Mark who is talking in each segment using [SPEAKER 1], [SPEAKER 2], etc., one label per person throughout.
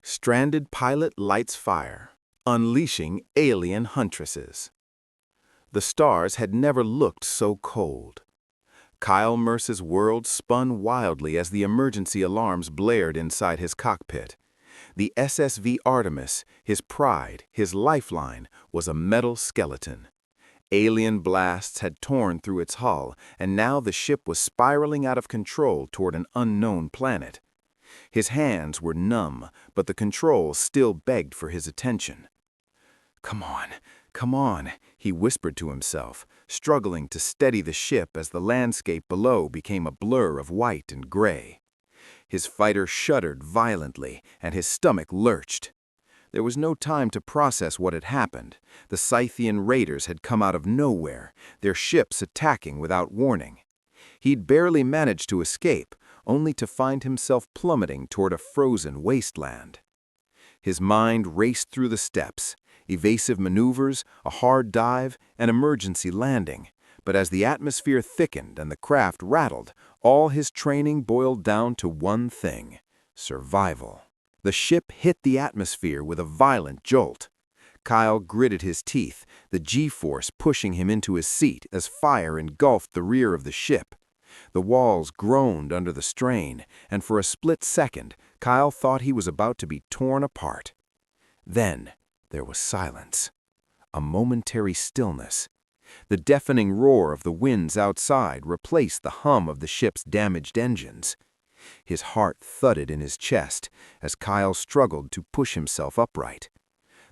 [SPEAKER 1] Stranded pilot lights fire, unleashing alien huntresses. The stars had never looked so cold. Kyle Merce's world spun wildly as the emergency alarms blared inside his cockpit. The SSV Artemis, his pride, his lifeline, was a metal skeleton. Alien blasts had torn through its hull, and now the ship was spiraling out of control toward an unknown planet. His hands were numb, but the controls still begged for his attention. "Come on," he whispered to himself, struggling to steady the ship as the landscape below became a blur of white and gray. His fighter shuddered violently, and his stomach lurched. There was no time to process what had happened. The Scythian raiders had come out of nowhere, their ships attacking without warning. He'd barely managed to escape, only to find himself plummeting toward a frozen wasteland. His mind raced through the steps, evasive maneuvers, a hard dive, an emergency landing. But as the atmosphere thickened and the craft rattled, all his training boiled down to one thing: survival. The ship hit the atmosphere with a violent jolt. Kyle gritted his teeth, the G-force pushing him into his seat as fire engulfed the rear of the ship. The walls groaned under the strain, and for a split second, Kyle thought he was about to be torn apart. Then there was silence, a momentary stillness. The deafening roar of the winds outside replaced the hum of the ship's damaged engines. His heart thudded in his chest as Kyle struggled to push himself upright.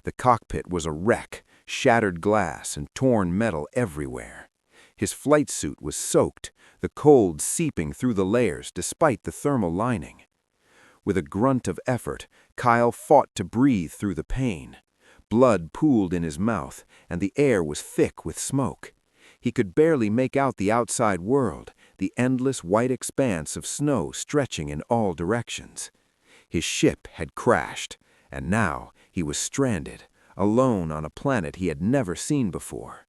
[SPEAKER 1] The cockpit was a wreck, shattered glass and torn metal everywhere. His flight suit was soaked, the cold seeping through the layers despite the thermal lining. With a grunt of effort, Kyle fought to breathe through the pain. Blood pooled in his mouth, and the air was thick with smoke. He could barely make out the outside world, the endless white expanse of snow stretching in all directions. His ship had crashed, and now he was stranded, alone on a planet he had never seen before.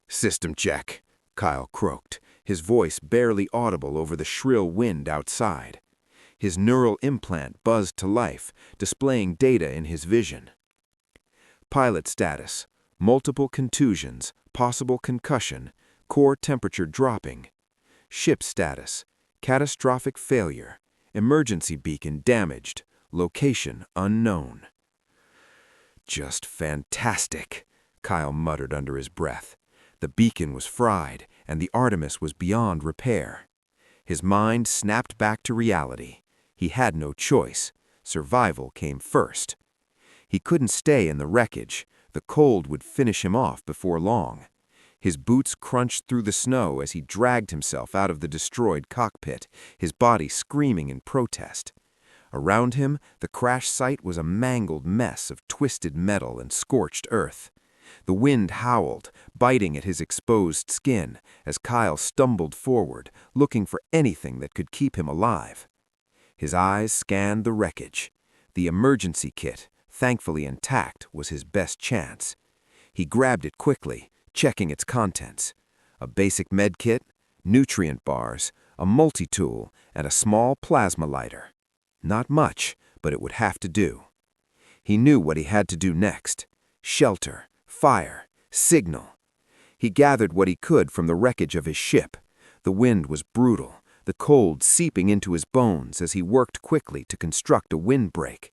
[SPEAKER 1] "System check," Kyle croaked, his voice barely audible over the shrill wind outside. His neural implant buzzed to life, displaying data in his vision. Pilot status: multiple contusions, possible concussion, core temperature dropping. Ship status: catastrophic failure, emergency beacon damaged, location unknown. "Just fantastic," Kyle muttered under his breath. The beacon was fried, and the Artemis was beyond repair. His mind snapped back to reality. He had no choice. Survival came first. He couldn't stay in the wreckage. The cold would finish him off before long. His boots crunched through the snow as he dragged himself out of the destroyed cockpit, his body screaming in protest. Around him, the crash site was a mangled mess of twisted metal and scorched earth. The wind howled, biting at his exposed skin, as Kyle stumbled forward, looking for anything that could keep him alive. His eyes scanned the wreckage. The emergency kit, thankfully intact, was his best chance. He grabbed it quickly, checking its contents. A basic med kit, nutrient bars, a multi-tool, and a small plasma lighter. Not much, but it would have to do. He knew what he had to do next: shelter, fire, signal. He gathered what he could from the wreckage of his ship. The wind was brutal, the cold seeping into his bones as he worked quickly to construct a windbreak.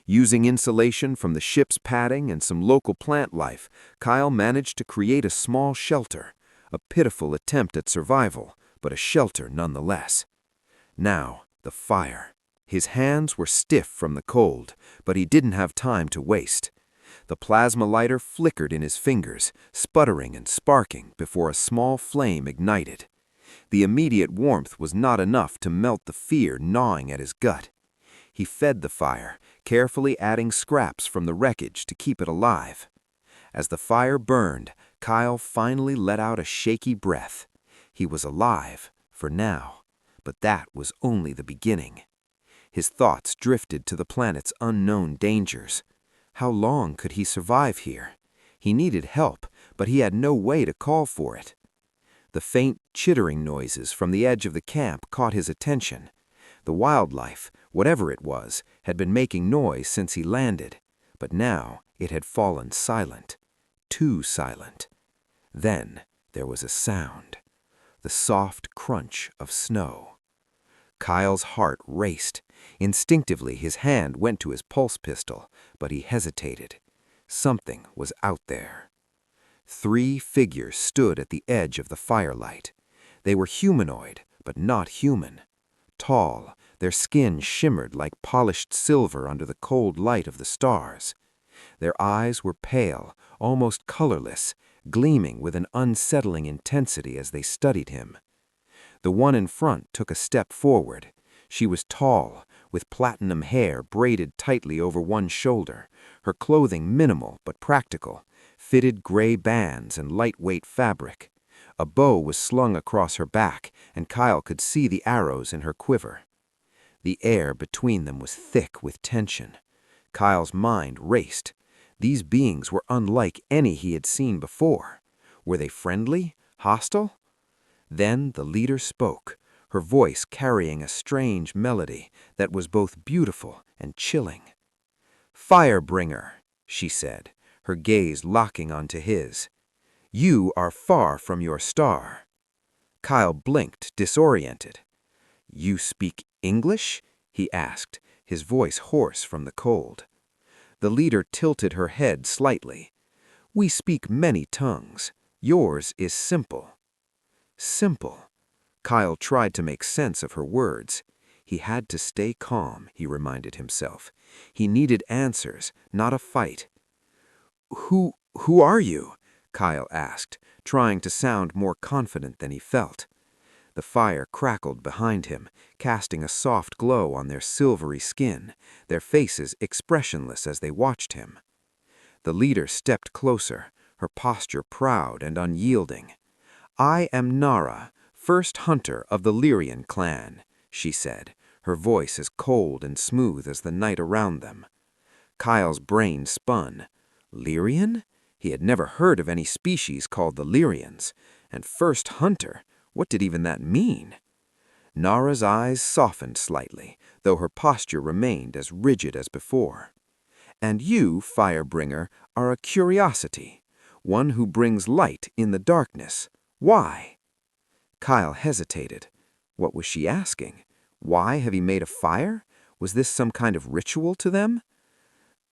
[SPEAKER 1] Using insulation from the ship's padding and some local plant life, Kyle managed to create a small shelter. A pitiful attempt at survival, but a shelter nonetheless. Now, the fire. His hands were stiff from the cold, but he didn't have time to waste. The plasma lighter flickered in his fingers, sputtering and sparking before a small flame ignited. The immediate warmth was not enough to melt the fear gnawing at his gut. He fed the fire, carefully adding scraps from the wreckage to keep it alive. As the fire burned, Kyle finally let out a shaky breath. He was alive, for now, but that was only the beginning. His thoughts drifted to the planet's unknown dangers. How long could he survive here? He needed help, but he had no way to call for it. The faint chittering noises from the edge of the camp caught his attention. The wildlife,
[SPEAKER 2] Whatever it was had been making noise since he landed, but now it had fallen silent, too silent. Then there was a sound, the soft crunch of snow. Kyle's heart raced. Instinctively, his hand went to his pulse pistol, but he hesitated. Something was out there. 3 figures stood at the edge of the firelight. They were humanoid, but not human. Tall, their skin shimmered like polished silver under the cold light of the stars. Their eyes were pale, almost colorless, gleaming with an unsettling intensity as they studied him. The one in front took a step forward. She was tall, with platinum hair braided tightly over one shoulder, her clothing minimal but practical, fitted gray bands and lightweight fabric. A bow was slung across her back, and Kyle could see the arrows in her quiver. The air between them was thick with tension. Kyle's mind raced. These beings were unlike any he had seen before. Were they friendly? Hostile? Then the leader spoke, her voice carrying a strange melody that was both beautiful and chilling. "Firebringer," she said, her gaze locking onto his. "You are far from your star." Kyle blinked, disoriented. "You speak English?" he asked, his voice hoarse from the cold. The leader tilted her head slightly. "We speak many tongues. Yours is simple." Simple. Kyle tried to make sense of her words. He had to stay calm, he reminded himself. He needed answers, not a fight. Who are you?" Kyle asked, trying to sound more confident than he felt. The fire crackled behind him, casting a soft glow on their silvery skin, their faces expressionless as they watched him. The leader stepped closer, her posture proud and unyielding. "I am Nara, first hunter of the Lyrian clan," she said, her voice as cold and smooth as the night around them. Kyle's brain spun. Lyrian? He had never heard of any species called the Lyrians. And first hunter, what did even that mean? Nara's eyes softened slightly, though her posture remained as rigid as before. "And you, Firebringer, are a curiosity, one who brings light in the darkness. Why?" Kyle hesitated. What was she asking? Why have he made a fire? Was this some kind of ritual to them?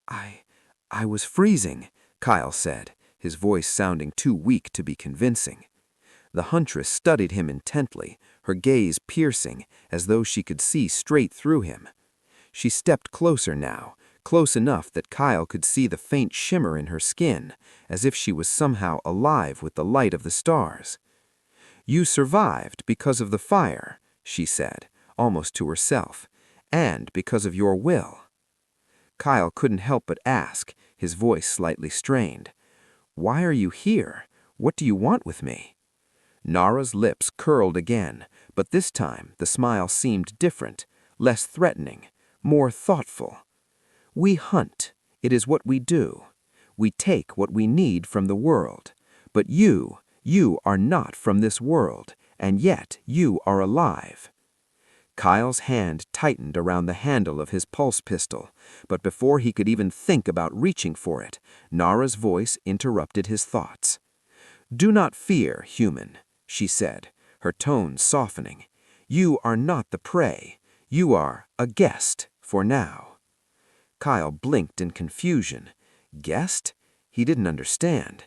[SPEAKER 2] I was freezing," Kyle said, his voice sounding too weak to be convincing. The huntress studied him intently, her gaze piercing, as though she could see straight through him. She stepped closer now, close enough that Kyle could see the faint shimmer in her skin, as if she was somehow alive with the light of the stars. "You survived because of the fire," she said, almost to herself, "and because of your will." Kyle couldn't help but ask, his voice slightly strained. "Why are you here? What do you want with me?" Nara's lips curled again, but this time the smile seemed different, less threatening, more thoughtful. "We hunt. It is what we do. We take what we need from the world. But you are not from this world, and yet you are alive." Kyle's hand tightened around the handle of his pulse pistol, but before he could even think about reaching for it, Nara's voice interrupted his thoughts. "Do not fear, human," she said, her tone softening. "You are not the prey. You are a guest for now." Kyle blinked in confusion. Guest? He didn't understand.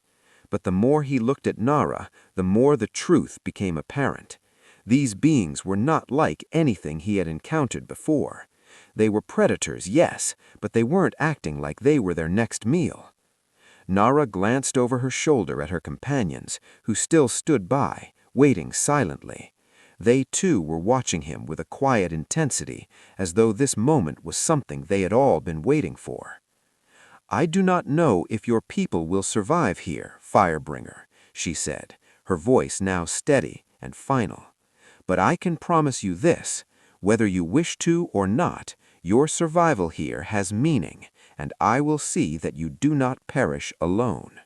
[SPEAKER 2] But the more he looked at Nara, the more the truth became apparent. These beings were not like anything he had encountered before. They were predators, yes, but they weren't acting like they were their next meal. Nara glanced over her shoulder at her companions, who still stood by, waiting silently. They too were watching him with a quiet intensity, as though this moment was something they had all been waiting for. "I do not know if your people will survive here, Firebringer," she said, her voice now steady and final. "But I can promise you this, whether you wish to or not, your survival here has meaning, and I will see that you do not perish alone."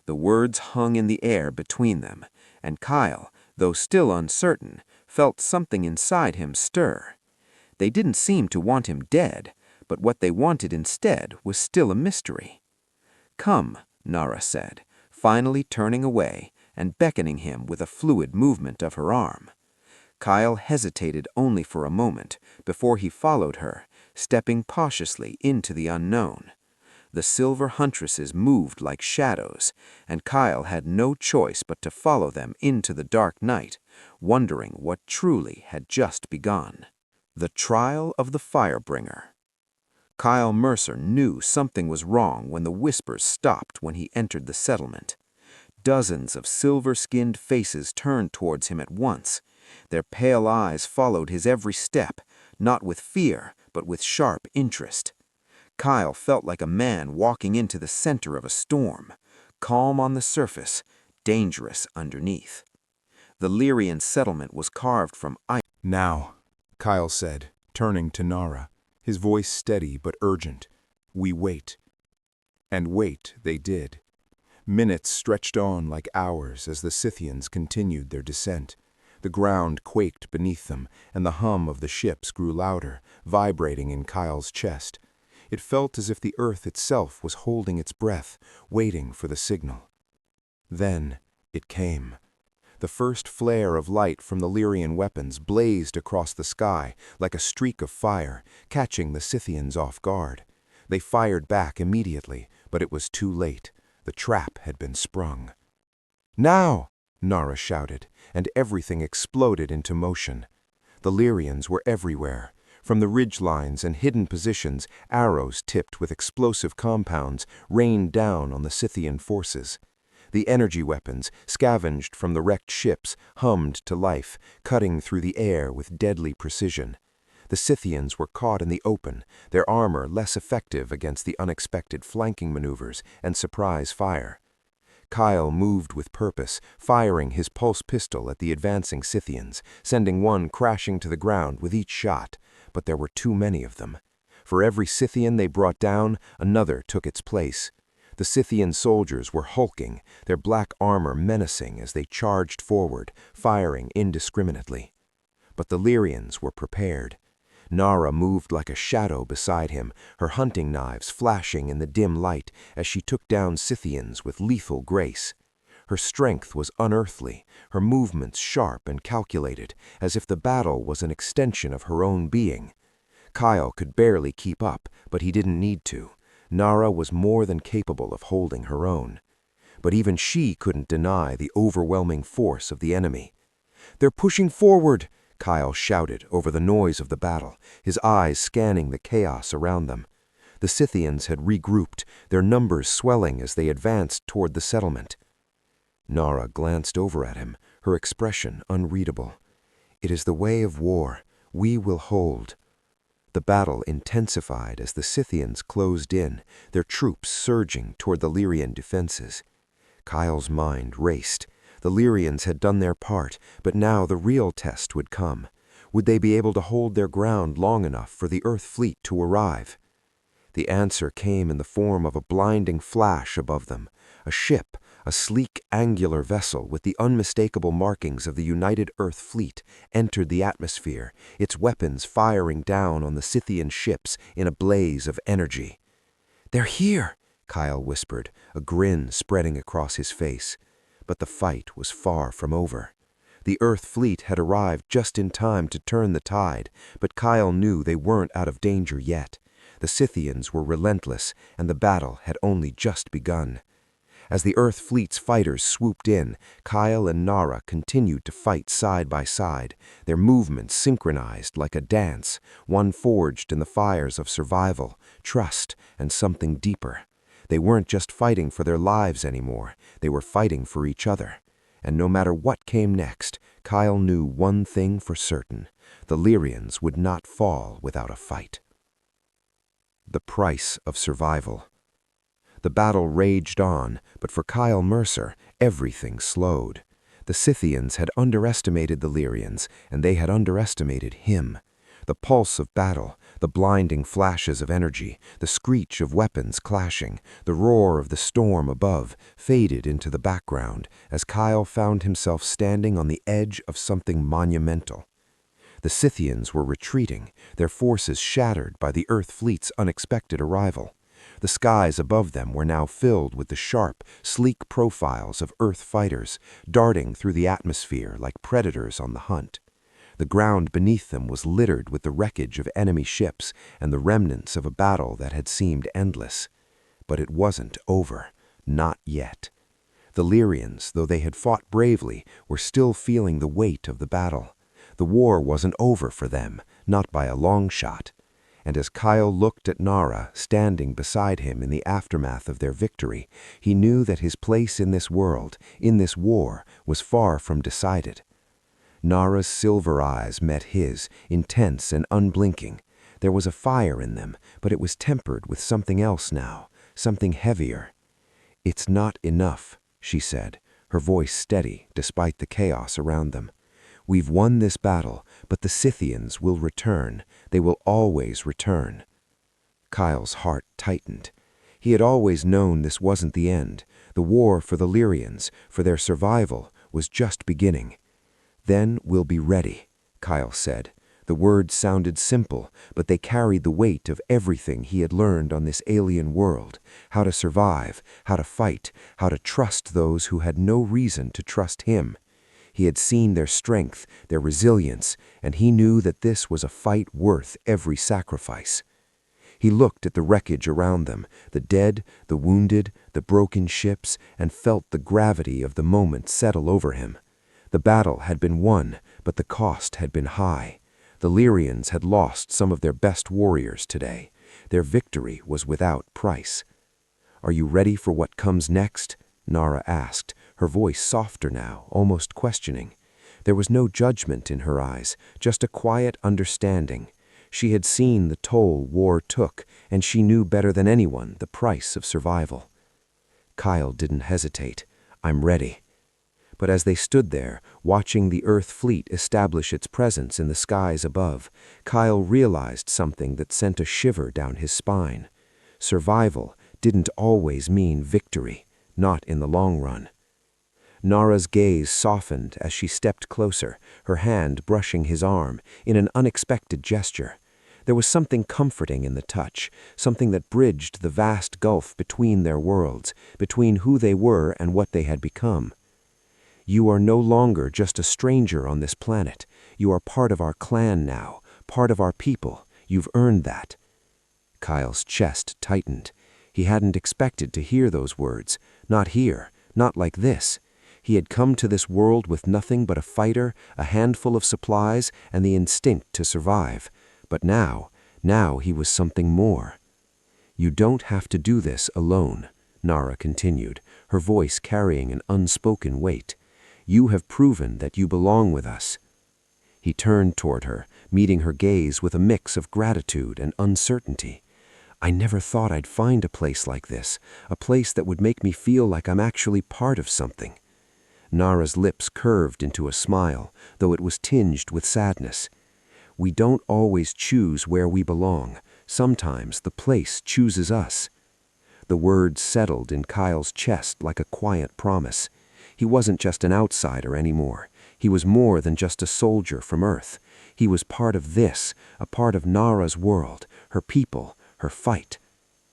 [SPEAKER 2] The words hung in the air between them, and Kyle, though still uncertain, felt something inside him stir. They didn't seem to want him dead, but what they wanted instead was still a mystery. "Come," Nara said, finally turning away and beckoning him with a fluid movement of her arm. Kyle hesitated only for a moment before he followed her, stepping cautiously into the unknown. The silver huntresses moved like shadows, and Kyle had no choice but to follow them into the dark night, wondering what truly had just begun. The trial of the Firebringer. Kyle Mercer knew something was wrong when the whispers stopped when he entered the settlement. Dozens of silver-skinned faces turned towards him at once. Their pale eyes followed his every step, not with fear, but with sharp interest. Kyle felt like a man walking into the center of a storm, calm on the surface, dangerous underneath. The Lyrian settlement was carved from ice.
[SPEAKER 1] "Now," Kyle said, turning to Nara, his voice steady but urgent, "we wait." And wait they did. Minutes stretched on like hours as the Scythians continued their descent. The ground quaked beneath them, and the hum of the ships grew louder, vibrating in Kyle's chest. It felt as if the earth itself was holding its breath, waiting for the signal. Then it came. The first flare of light from the Lyrian weapons blazed across the sky like a streak of fire, catching the Scythians off guard. They fired back immediately, but it was too late. The trap had been sprung. "Now!" Nara shouted, and everything exploded into motion. The Lyrians were everywhere. From the ridgelines and hidden positions, arrows tipped with explosive compounds rained down on the Scythian forces. The energy weapons, scavenged from the wrecked ships, hummed to life, cutting through the air with deadly precision. The Scythians were caught in the open, their armor less effective against the unexpected flanking maneuvers and surprise fire. Kyle moved with purpose, firing his pulse pistol at the advancing Scythians, sending one crashing to the ground with each shot, but there were too many of them. For every Scythian they brought down, another took its place. The Scythian soldiers were hulking, their black armor menacing as they charged forward, firing indiscriminately. But the Lyrians were prepared. Nara moved like a shadow beside him, her hunting knives flashing in the dim light as she took down Scythians with lethal grace. Her strength was unearthly, her movements sharp and calculated, as if the battle was an extension of her own being. Kyle could barely keep up, but he didn't need to. Nara was more than capable of holding her own. But even she couldn't deny the overwhelming force of the enemy. "They're pushing forward!" Kyle shouted over the noise of the battle, his eyes scanning the chaos around them. The Scythians had regrouped, their numbers swelling as they advanced toward the settlement. Nara glanced over at him, her expression unreadable. "It is the way of war. We will hold." The battle intensified as the Scythians closed in, their troops surging toward the Lyrian defenses. Kyle's mind raced. The Lyrians had done their part, but now the real test would come. Would they be able to hold their ground long enough for the Earth fleet to arrive? The answer came in the form of a blinding flash above them. A ship, a sleek, angular vessel with the unmistakable markings of the United Earth Fleet, entered the atmosphere, its weapons firing down on the Scythian ships in a blaze of energy. "They're here!" Kyle whispered, a grin spreading across his face. But the fight was far from over. The Earth fleet had arrived just in time to turn the tide, but Kyle knew they weren't out of danger yet. The Scythians were relentless, and the battle had only just begun. As the Earth fleet's fighters swooped in, Kyle and Nara continued to fight side by side, their movements synchronized like a dance, one forged in the fires of survival, trust, and something deeper. They weren't just fighting for their lives anymore, they were fighting for each other. And no matter what came next, Kyle knew one thing for certain: the Lyrians would not fall without a fight. The price of survival. The battle raged on, but for Kyle Mercer, everything slowed. The Scythians had underestimated the Lyrians, and they had underestimated him. The pulse of battle, the blinding flashes of energy, the screech of weapons clashing, the roar of the storm above, faded into the background as Kyle found himself standing on the edge of something monumental.
[SPEAKER 2] The Scythians were retreating, their forces shattered by the Earth fleet's unexpected arrival. The skies above them were now filled with the sharp, sleek profiles of Earth fighters, darting through the atmosphere like predators on the hunt. The ground beneath them was littered with the wreckage of enemy ships and the remnants of a battle that had seemed endless. But it wasn't over. Not yet. The Lyrians, though they had fought bravely, were still feeling the weight of the battle. The war wasn't over for them, not by a long shot. And as Kyle looked at Nara, standing beside him in the aftermath of their victory, he knew that his place in this world, in this war, was far from decided. Nara's silver eyes met his, intense and unblinking. There was a fire in them, but it was tempered with something else now, something heavier. "It's not enough," she said, her voice steady despite the chaos around them. "We've won this battle, but the Scythians will return. They will always return." Kyle's heart tightened. He had always known this wasn't the end. The war for the Lyrians, for their survival, was just beginning. "Then we'll be ready," Kyle said. The words sounded simple, but they carried the weight of everything he had learned on this alien world: how to survive, how to fight, how to trust those who had no reason to trust him. He had seen their strength, their resilience, and he knew that this was a fight worth every sacrifice. He looked at the wreckage around them, the dead, the wounded, the broken ships, and felt the gravity of the moment settle over him. The battle had been won, but the cost had been high. The Lyrians had lost some of their best warriors today. Their victory was without price. "Are you ready for what comes next?" Nara asked, her voice softer now, almost questioning. There was no judgment in her eyes, just a quiet understanding. She had seen the toll war took, and she knew better than anyone the price of survival. Kyle didn't hesitate. "I'm ready." But as they stood there, watching the Earth fleet establish its presence in the skies above, Kyle realized something that sent a shiver down his spine. Survival didn't always mean victory, not in the long run. Nara's gaze softened as she stepped closer, her hand brushing his arm in an unexpected gesture. There was something comforting in the touch, something that bridged the vast gulf between their worlds, between who they were and what they had become. "You are no longer just a stranger on this planet. You are part of our clan now, part of our people. You've earned that." Kyle's chest tightened. He hadn't expected to hear those words. Not here, not like this. He had come to this world with nothing but a fighter, a handful of supplies, and the instinct to survive. But now he was something more. "You don't have to do this alone," Nara continued, her voice carrying an unspoken weight. "You have proven that you belong with us." He turned toward her, meeting her gaze with a mix of gratitude and uncertainty. "I never thought I'd find a place like this, a place that would make me feel like I'm actually part of something." Nara's lips curved into a smile, though it was tinged with sadness. "We don't always choose where we belong. Sometimes the place chooses us." The words settled in Kyle's chest like a quiet promise. He wasn't just an outsider anymore. He was more than just a soldier from Earth. He was part of this, a part of Nara's world, her people, her fight.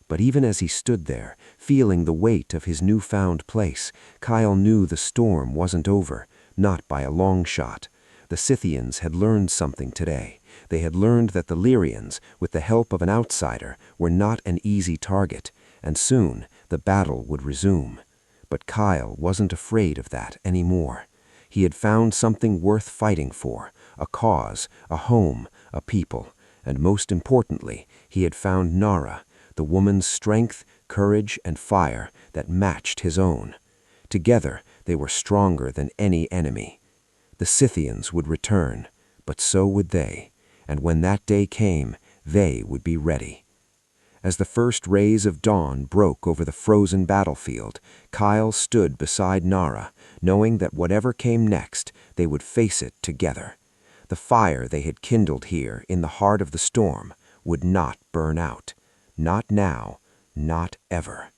[SPEAKER 2] But even as he stood there, feeling the weight of his newfound place, Kyle knew the storm wasn't over, not by a long shot. The Scythians had learned something today. They had learned that the Lyrians, with the help of an outsider, were not an easy target, and soon the battle would resume. But Kyle wasn't afraid of that anymore. He had found something worth fighting for, a cause, a home, a people, and most importantly, he had found Nara, the woman's strength, courage, and fire that matched his own. Together, they were stronger than any enemy. The Scythians would return, but so would they, and when that day came, they would be ready. As the first rays of dawn broke over the frozen battlefield, Kyle stood beside Nara, knowing that whatever came next, they would face it together. The fire they had kindled here in the heart of the storm would not burn out. Not now, not ever.